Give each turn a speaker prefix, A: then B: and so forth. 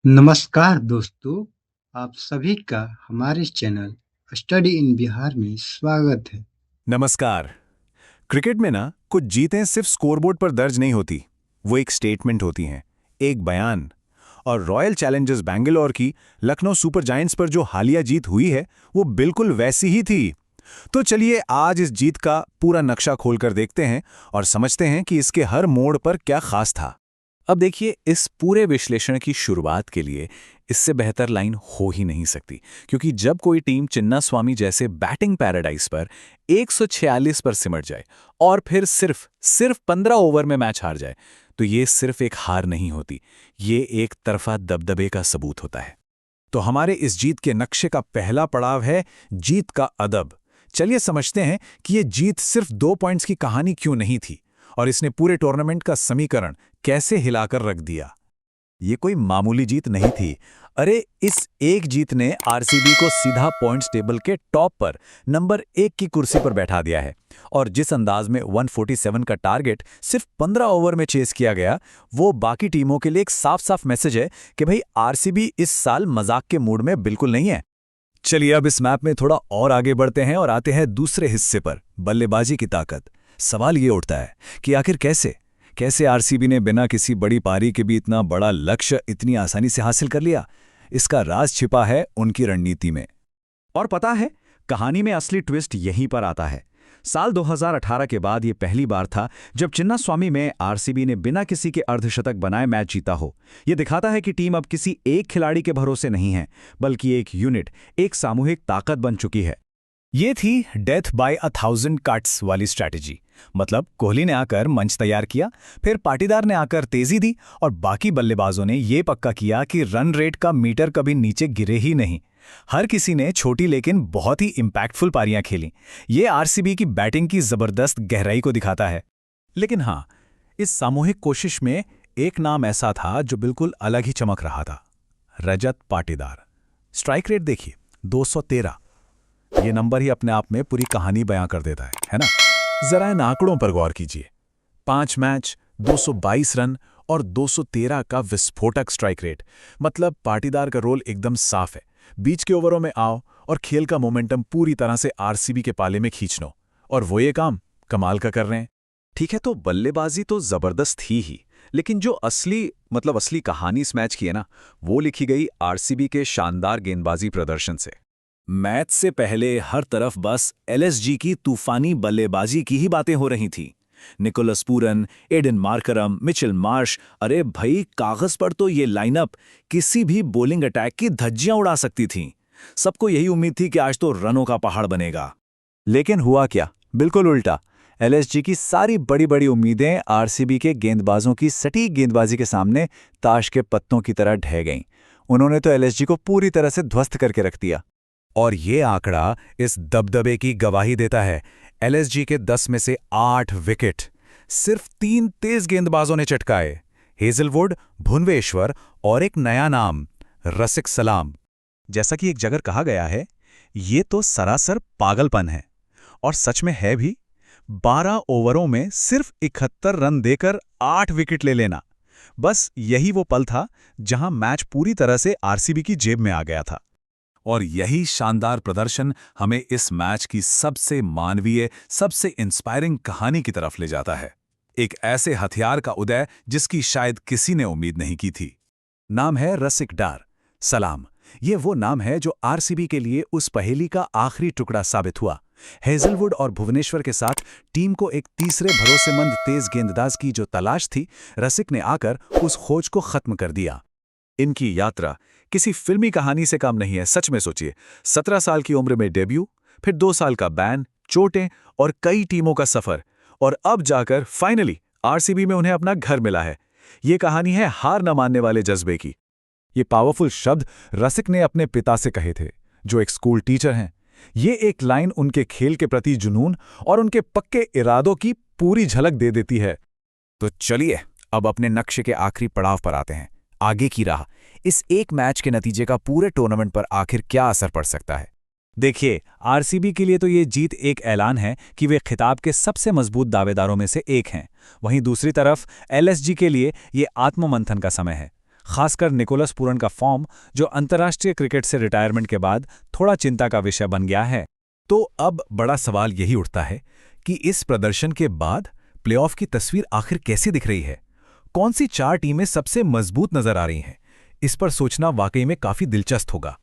A: नमस्कार दोस्तों, आप सभी का हमारे चैनल स्टडी इन बिहार में स्वागत है।
B: नमस्कार। क्रिकेट में ना कुछ जीतें सिर्फ स्कोरबोर्ड पर दर्ज नहीं होती, वो एक स्टेटमेंट होती हैं, एक बयान। और रॉयल चैलेंजर्स बैंगलोर की लखनऊ सुपर जायंट्स पर जो हालिया जीत हुई है वो बिल्कुल वैसी ही थी। तो चलिए आज इस जीत का पूरा नक्शा खोलकर देखते हैं और समझते हैं कि इसके हर मोड़ पर क्या खास था। अब देखिए, इस पूरे विश्लेषण की शुरुआत के लिए इससे बेहतर लाइन हो ही नहीं सकती, क्योंकि जब कोई टीम चिन्नास्वामी जैसे बैटिंग पैराडाइज पर 146 पर सिमट जाए और फिर सिर्फ 15 ओवर में मैच हार जाए, तो ये सिर्फ एक हार नहीं होती, ये एक तरफा दबदबे का सबूत होता है। तो हमारे इस जीत के नक्शे का पहला पड़ाव है जीत का अदब। चलिए समझते हैं कि ये जीत सिर्फ 2 पॉइंट्स की कहानी क्यों नहीं थी और इसने पूरे टूर्नामेंट का समीकरण कैसे हिलाकर रख दिया। ये कोई मामूली जीत नहीं थी। अरे, इस एक जीत ने आरसीबी को सीधा पॉइंट्स टेबल के टॉप पर नंबर 1 की कुर्सी पर बैठा दिया है। और जिस अंदाज में 147 का टारगेट सिर्फ 15 ओवर में चेस किया गया, वो बाकी टीमों के लिए एक साफ साफ मैसेज है कि भाई आरसीबी इस साल मजाक के मूड में बिल्कुल नहीं है। चलिए अब इस मैप में थोड़ा और आगे बढ़ते हैं और आते हैं दूसरे हिस्से पर, बल्लेबाजी की ताकत। सवाल ये उठता है कि आखिर कैसे कैसे आरसीबी ने बिना किसी बड़ी पारी के भी इतना बड़ा लक्ष्य इतनी आसानी से हासिल कर लिया। इसका राज छिपा है उनकी रणनीति में। और पता है, कहानी में असली ट्विस्ट यहीं पर आता है। साल 2018 के बाद ये पहली बार था जब चिन्नास्वामी में आरसीबी ने बिना किसी के अर्धशतक बनाए मैच जीता हो। ये दिखाता है कि टीम अब किसी एक खिलाड़ी के भरोसे नहीं है, बल्कि एक यूनिट, एक सामूहिक ताकत बन चुकी है। ये थी डेथ बाय 1000 कट्स वाली स्ट्रैटेजी। मतलब कोहली ने आकर मंच तैयार किया, फिर पाटीदार ने आकर तेजी दी और बाकी बल्लेबाजों ने ये पक्का किया कि रन रेट का मीटर कभी नीचे गिरे ही नहीं। हर किसी ने छोटी लेकिन बहुत ही इंपैक्टफुल पारियां खेली। ये आरसीबी की बैटिंग की जबरदस्त गहराई को दिखाता है। लेकिन हाँ, इस सामूहिक कोशिश में एक नाम ऐसा था जो बिल्कुल अलग ही चमक रहा था, रजत पाटीदार। स्ट्राइक रेट देखिए, 213। ये नंबर ही अपने आप में पूरी कहानी बयां कर देता है ना? जरा इन आंकड़ों पर गौर कीजिए। 5 मैच, 222 रन और 213 का विस्फोटक स्ट्राइक रेट। मतलब पाटीदार का रोल एकदम साफ है, बीच के ओवरों में आओ और खेल का मोमेंटम पूरी तरह से आरसीबी के पाले में खींच लो। और वो ये काम कमाल का कर रहे हैं। ठीक है, तो बल्लेबाजी तो जबरदस्त थी ही, लेकिन जो असली कहानी इस मैच की है ना, वो लिखी गई आरसीबी के शानदार गेंदबाजी प्रदर्शन से। मैच से पहले हर तरफ बस एलएसजी की तूफानी बल्लेबाजी की ही बातें हो रही थीं। Nicholas Pooran, Aiden Markram, Mitchell Marsh, अरे भाई कागज पर तो ये लाइनअप किसी भी बॉलिंग अटैक की धज्जियां उड़ा सकती थीं। सबको यही उम्मीद थी कि आज तो रनों का पहाड़ बनेगा। लेकिन हुआ क्या? बिल्कुल उल्टा। एलएसजी की सारी बड़ी बड़ी उम्मीदें आरसीबी के गेंदबाजों की सटीक गेंदबाजी के सामने ताश के पत्तों की तरह ढह गईं। उन्होंने तो एलएसजी को पूरी तरह से ध्वस्त करके रख दिया। और ये आंकड़ा इस दबदबे की गवाही देता है। एलएसजी के 10 में से 8 विकेट सिर्फ 3 तेज गेंदबाजों ने चटकाए, हेजलवुड, भुवनेश्वर और एक नया नाम, रसिक सलाम। जैसा कि एक जगह कहा गया है, ये तो सरासर पागलपन है। और सच में है भी। 12 ओवरों में सिर्फ 71 रन देकर 8 विकेट ले लेना, बस यही वो पल था जहां मैच पूरी तरह से आरसीबी की जेब में आ गया था। और यही शानदार प्रदर्शन हमें इस मैच की सबसे मानवीय, सबसे इंस्पायरिंग कहानी की तरफ ले जाता है। एक ऐसे हथियार का उदय जिसकी शायद किसी ने उम्मीद नहीं की थी। नाम है रसिक डार सलाम। ये वो नाम है जो आरसीबी के लिए उस पहेली का आखिरी टुकड़ा साबित हुआ। हेजलवुड और भुवनेश्वर के साथ टीम को एक तीसरे भरोसेमंद तेज गेंदबाज की जो तलाश थी, रसिक ने आकर उस खोज को खत्म कर दिया। इनकी यात्रा किसी फिल्मी कहानी से कम नहीं है। सच में सोचिए, 17 साल की उम्र में डेब्यू, फिर 2 साल का बैन, चोटें और कई टीमों का सफर, और अब जाकर फाइनली आरसीबी में उन्हें अपना घर मिला है। ये कहानी है हार न मानने वाले जज्बे की। ये पावरफुल शब्द रसिक ने अपने पिता से कहे थे, जो एक स्कूल टीचर हैं। ये एक लाइन उनके खेल के प्रति जुनून और उनके पक्के इरादों की पूरी झलक दे देती है। तो चलिए अब अपने नक्शे के आखिरी पड़ाव पर आते हैं, आगे की राह। इस एक मैच के नतीजे का पूरे टूर्नामेंट पर आखिर क्या असर पड़ सकता है? देखिए, आरसीबी के लिए तो ये जीत एक ऐलान है कि वे खिताब के सबसे मजबूत दावेदारों में से एक हैं। वहीं दूसरी तरफ एलएसजी के लिए ये आत्ममंथन का समय है। खासकर निकोलस पूरन का फॉर्म, जो अंतर्राष्ट्रीय क्रिकेट से रिटायरमेंट के बाद थोड़ा चिंता का विषय बन गया है। तो अब बड़ा सवाल यही उठता है कि इस प्रदर्शन के बाद प्लेऑफ की तस्वीर आखिर कैसी दिख रही है? कौन सी 4 टीमें सबसे मजबूत नजर आ रही हैं? इस पर सोचना वाकई में काफी दिलचस्प होगा।